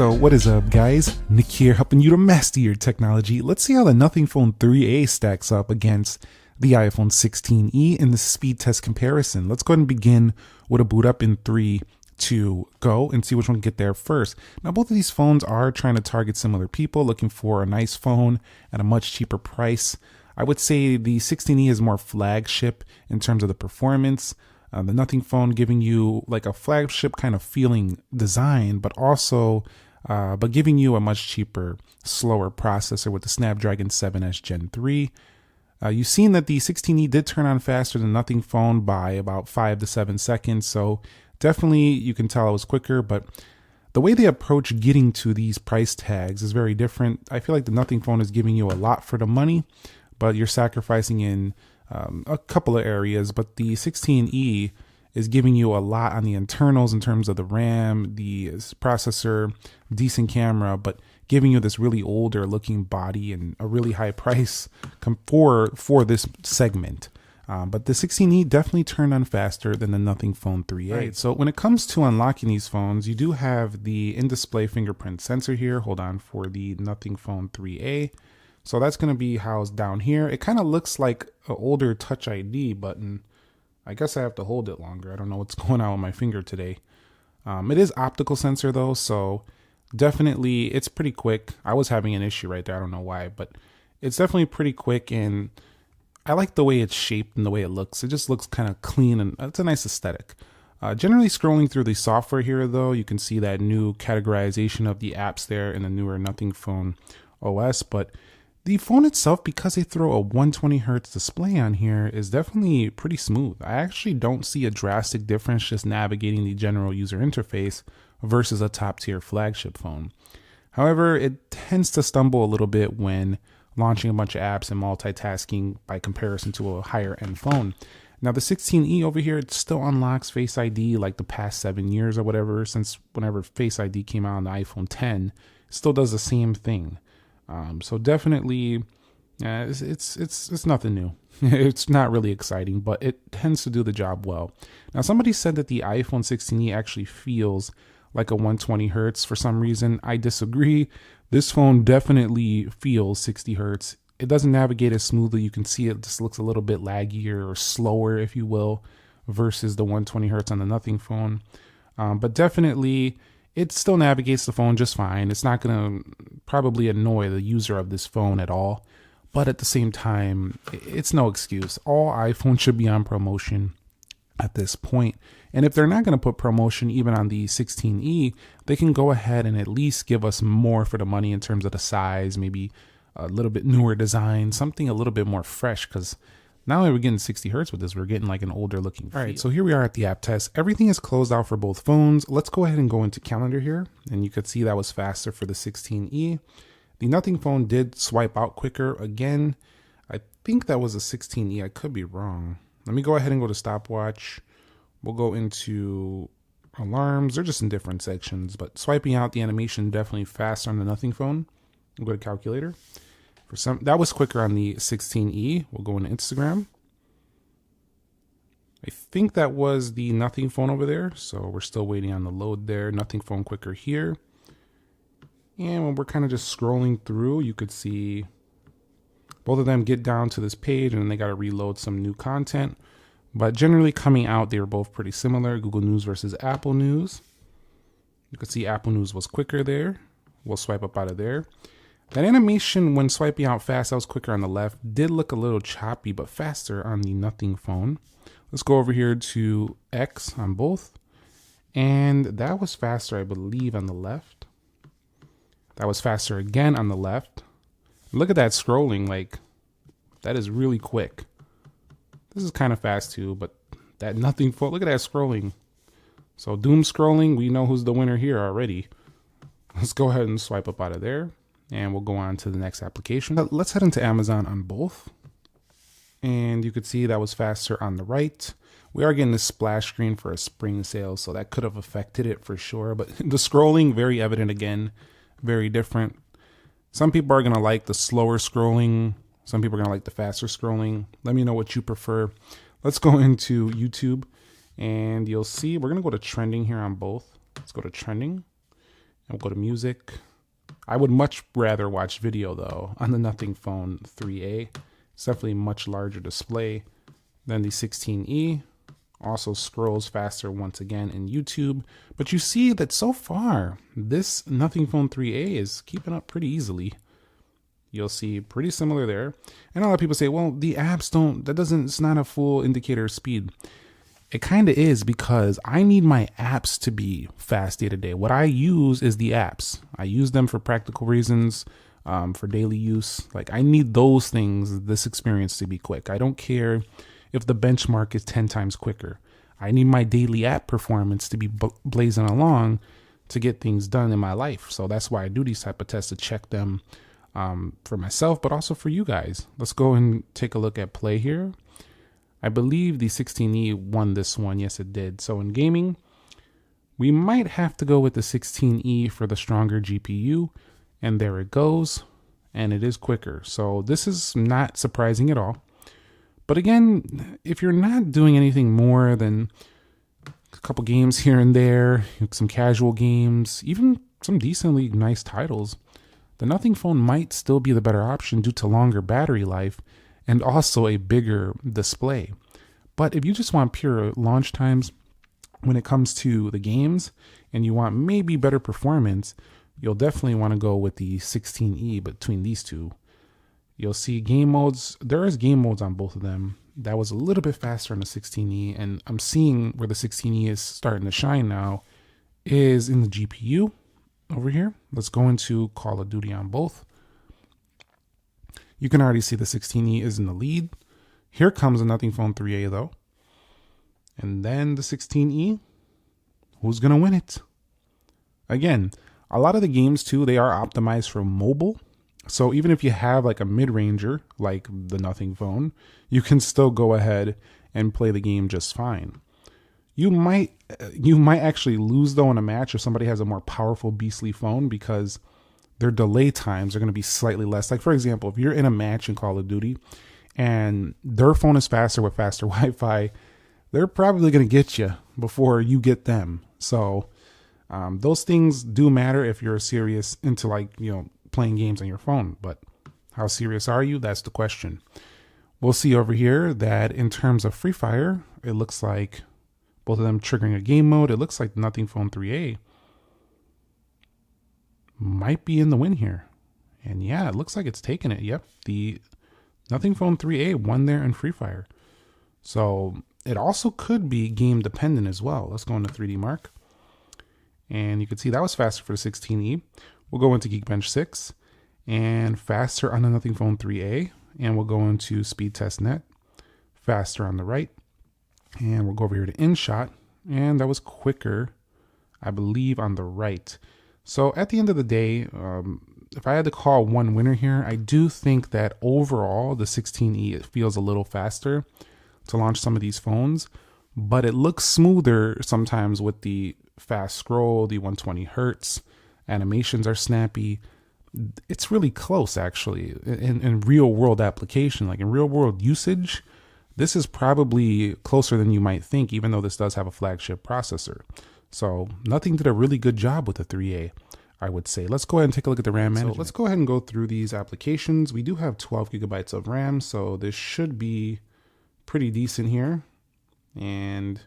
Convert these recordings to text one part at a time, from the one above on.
So what is up, guys? Nick here, helping you to master your technology. Let's see how the Nothing Phone 3A stacks up against the iPhone 16e in the speed test comparison. Let's go ahead and begin with a boot up in 3, 2, go, and see which one can get there first. Now, both of these phones are trying to target similar people looking for a nice phone at a much cheaper price. I would say the 16e is more flagship in terms of the performance. The Nothing Phone giving you like a flagship kind of feeling design, but also giving you a much cheaper, slower processor with the Snapdragon 7S Gen 3. You've seen that the 16e did turn on faster than Nothing Phone by about 5 to 7 seconds, so definitely you can tell it was quicker, but the way they approach getting to these price tags is very different. I feel like the Nothing Phone is giving you a lot for the money, but you're sacrificing in a couple of areas, but the 16e is giving you a lot on the internals in terms of the RAM, the processor, decent camera, but giving you this really older looking body and a really high price for this segment. But the 16e definitely turned on faster than the Nothing Phone 3A. Right. So when it comes to unlocking these phones, you do have the in-display fingerprint sensor here. Hold on, for the Nothing Phone 3A. So that's going to be housed down here. It kind of looks like an older Touch ID button. I guess I have to hold it longer. I don't know what's going on with my finger today. It is optical sensor though, so definitely it's pretty quick. I was having an issue right there. I don't know why, but it's definitely pretty quick, and I like the way it's shaped and the way it looks. It just looks kind of clean, and it's a nice aesthetic. Generally scrolling through the software here though, you can see that new categorization of the apps there in the newer Nothing Phone OS, but the phone itself, because they throw a 120 hertz display on here, is definitely pretty smooth. I actually don't see a drastic difference just navigating the general user interface versus a top tier flagship phone. However, it tends to stumble a little bit when launching a bunch of apps and multitasking by comparison to a higher end phone. Now the 16e over here, it still unlocks Face ID like the past 7 years or whatever, since whenever Face ID came out on the iPhone 10, it still does the same thing. So definitely, it's nothing new. It's not really exciting, but it tends to do the job well. Now, somebody said that the iPhone 16e actually feels like a 120 hertz for some reason. I disagree. This phone definitely feels 60 hertz. It doesn't navigate as smoothly. You can see it just looks a little bit laggier or slower, if you will, versus the 120 hertz on the Nothing Phone. But definitely, it still navigates the phone just fine. It's not going to probably annoy the user of this phone at all. But at the same time, it's no excuse. All iPhones should be on promotion at this point. And if they're not going to put promotion even on the 16e, they can go ahead and at least give us more for the money in terms of the size, maybe a little bit newer design, something a little bit more fresh, because not only are we getting 60 hertz with this, we're getting like an older looking feel. All right, so here we are at the app test. Everything is closed out for both phones. Let's go ahead and go into calendar here. And you could see that was faster for the 16e. The Nothing Phone did swipe out quicker. Again, I think that was a 16e. I could be wrong. Let me go ahead and go to stopwatch. We'll go into alarms. They're just in different sections, but swiping out the animation definitely faster on the Nothing Phone. We'll go to calculator. That was quicker on the 16e. We'll go into Instagram. I think that was the Nothing Phone over there. So we're still waiting on the load there. Nothing Phone quicker here. And when we're kind of just scrolling through, you could see both of them get down to this page and then they got to reload some new content. But generally coming out, they were both pretty similar. Google News versus Apple News. You could see Apple News was quicker there. We'll swipe up out of there. That animation, when swiping out fast, that was quicker on the left, did look a little choppy, but faster on the Nothing Phone. Let's go over here to X on both. And that was faster, I believe, on the left. That was faster again on the left. Look at that scrolling, like, that is really quick. This is kind of fast too, but that Nothing Phone, look at that scrolling. So doom scrolling, we know who's the winner here already. Let's go ahead and swipe up out of there. And we'll go on to the next application. Let's head into Amazon on both. And you could see that was faster on the right. We are getting this splash screen for a spring sale, so that could have affected it for sure. But the scrolling, very evident again, very different. Some people are going to like the slower scrolling. Some people are going to like the faster scrolling. Let me know what you prefer. Let's go into YouTube, and you'll see we're going to go to trending here on both. Let's go to trending. And we'll go to music. I would much rather watch video though on the Nothing Phone 3A. It's definitely a much larger display than the 16E. Also scrolls faster once again in YouTube. But you see that so far, this Nothing Phone 3A is keeping up pretty easily. You'll see pretty similar there. And a lot of people say, well, the apps it's not a full indicator of speed. It kind of is, because I need my apps to be fast day to day. What I use is the apps. I use them for practical reasons, for daily use. Like, I need those things, this experience, to be quick. I don't care if the benchmark is 10 times quicker. I need my daily app performance to be blazing along to get things done in my life. So that's why I do these type of tests, to check them for myself, but also for you guys. Let's go and take a look at play here. I believe the 16E won this one. Yes, it did. So in gaming, we might have to go with the 16E for the stronger GPU. And there it goes. And it is quicker. So this is not surprising at all. But again, if you're not doing anything more than a couple games here and there, some casual games, even some decently nice titles, the Nothing Phone might still be the better option due to longer battery life and also a bigger display. But if you just want pure launch times when it comes to the games, and you want maybe better performance, you'll definitely want to go with the 16E between these two. You'll see game modes. There is game modes on both of them. That was a little bit faster on the 16E, and I'm seeing where the 16E is starting to shine now is in the GPU over here. Let's go into Call of Duty on both. You can already see the 16E is in the lead. Here comes the Nothing Phone 3A though. And then the 16E. Who's going to win it? Again, a lot of the games too, they are optimized for mobile. So even if you have like a mid-ranger, like the Nothing Phone, you can still go ahead and play the game just fine. You might actually lose though in a match if somebody has a more powerful beastly phone, because their delay times are going to be slightly less. Like, for example, if you're in a match in Call of Duty and their phone is faster with faster Wi-Fi, they're probably going to get you before you get them. So those things do matter if you're serious into, like, playing games on your phone. But how serious are you? That's the question. We'll see over here that in terms of Free Fire, it looks like both of them triggering a game mode. It looks like Nothing Phone 3A might be in the win here. And yeah, it looks like it's taken it. Yep, the Nothing Phone 3A won there in Free Fire. So it also could be game dependent as well. Let's go into 3D Mark. And you can see that was faster for the 16E. We'll go into Geekbench 6 and faster on the Nothing Phone 3A. And we'll go into Speed Test Net, faster on the right. And we'll go over here to InShot. And that was quicker, I believe, on the right. So at the end of the day, if I had to call one winner here, I do think that overall the 16E, it feels a little faster to launch some of these phones, but it looks smoother sometimes with the fast scroll, the 120 hertz, animations are snappy. It's really close actually in real world application, like in real world usage. This is probably closer than you might think, even though this does have a flagship processor. So Nothing did a really good job with the 3A, I would say. Let's go ahead and take a look at the RAM management. So let's go ahead and go through these applications. We do have 12 gigabytes of RAM, so this should be pretty decent here. And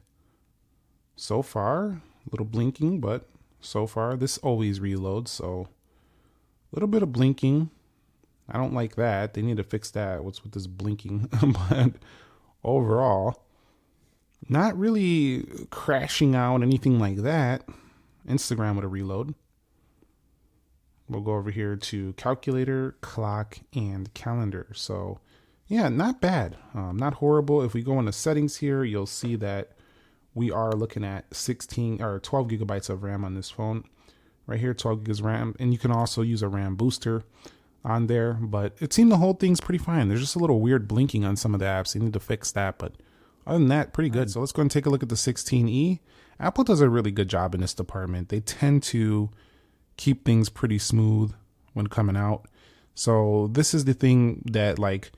so far, a little blinking, but so far, this always reloads, so a little bit of blinking. I don't like that. They need to fix that. What's with this blinking? But overall, not really crashing out, anything like that. Instagram with a reload. We'll go over here to calculator, clock, and calendar. So yeah, not bad. Not horrible. If we go into settings here, you'll see that we are looking at 16 or 12 gigabytes of RAM on this phone. Right here, 12 gigs RAM. And you can also use a RAM booster on there. But it seemed the whole thing's pretty fine. There's just a little weird blinking on some of the apps. They need to fix that. But other than that, pretty good. So let's go and take a look at the 16E. Apple does a really good job in this department. They tend to keep things pretty smooth when coming out. So this is the thing that like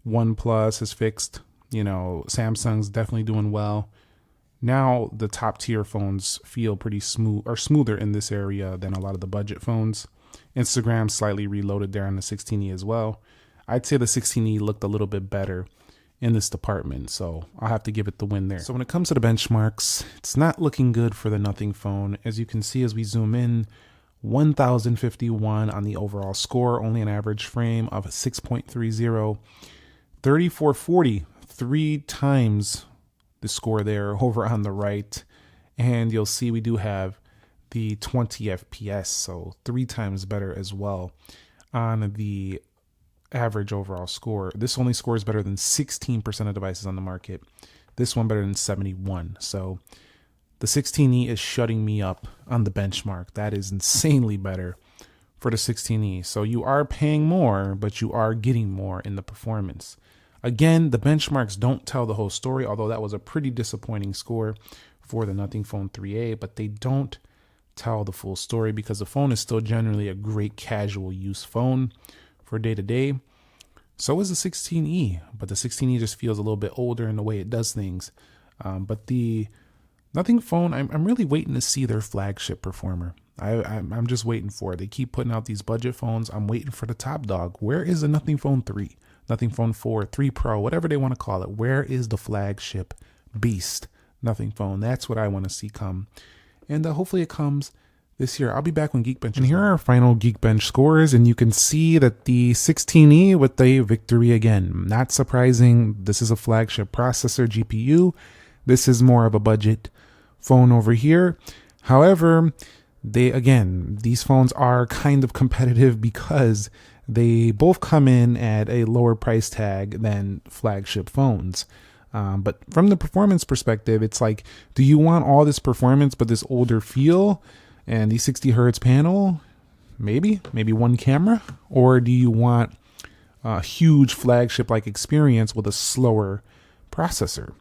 OnePlus has fixed. Samsung's definitely doing well. Now the top tier phones feel pretty smooth or smoother in this area than a lot of the budget phones. Instagram slightly reloaded there on the 16E as well. I'd say the 16E looked a little bit better in this department, so I'll have to give it the win there. So when it comes to the benchmarks, it's not looking good for the Nothing phone. As you can see as we zoom in, 1051 on the overall score, only an average frame of 6.30, 3440, 3 times the score there over on the right. And you'll see we do have the 20 FPS, so 3 times better as well on the average overall score. This only scores better than 16% of devices on the market. This one better than 71. So the 16E is shutting me up on the benchmark. That is insanely better for the 16E. So you are paying more, but you are getting more in the performance. Again, the benchmarks don't tell the whole story, although that was a pretty disappointing score for the Nothing Phone 3A, but they don't tell the full story because the phone is still generally a great casual use phone for day to day. So is the 16E, but the 16E just feels a little bit older in the way it does things. But the Nothing Phone, I'm really waiting to see their flagship performer. I'm just waiting for it. They keep putting out these budget phones. I'm waiting for the top dog. Where is the Nothing Phone 3? Nothing Phone 4, 3 Pro, whatever they want to call it. Where is the flagship beast Nothing Phone? That's what I want to see come. And hopefully it comes this year. I'll be back when Geekbench. And here are our final Geekbench scores, and you can see that the 16E with a victory again. Not surprising. This is a flagship processor GPU. This is more of a budget phone over here. However, these phones are kind of competitive because they both come in at a lower price tag than flagship phones. But from the performance perspective, it's like, do you want all this performance but this older feel and the 60 hertz panel? Maybe one camera? Or do you want a huge flagship-like experience with a slower processor,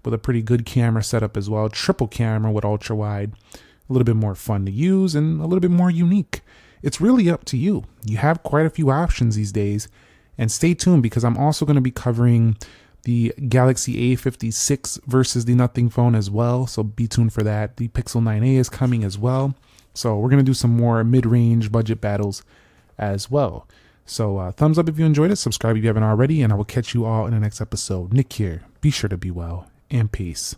with a pretty good camera setup as well, triple camera with ultra wide, a little bit more fun to use and a little bit more unique? It's really up to you. You have quite a few options these days, and stay tuned because I'm also going to be covering the Galaxy A56 versus the Nothing Phone as well, so be tuned for that. The Pixel 9a is coming as well, so we're going to do some more mid-range budget battles as well. So thumbs up if you enjoyed it, subscribe if you haven't already, and I will catch you all in the next episode. Nick here. Be sure to be well, and peace.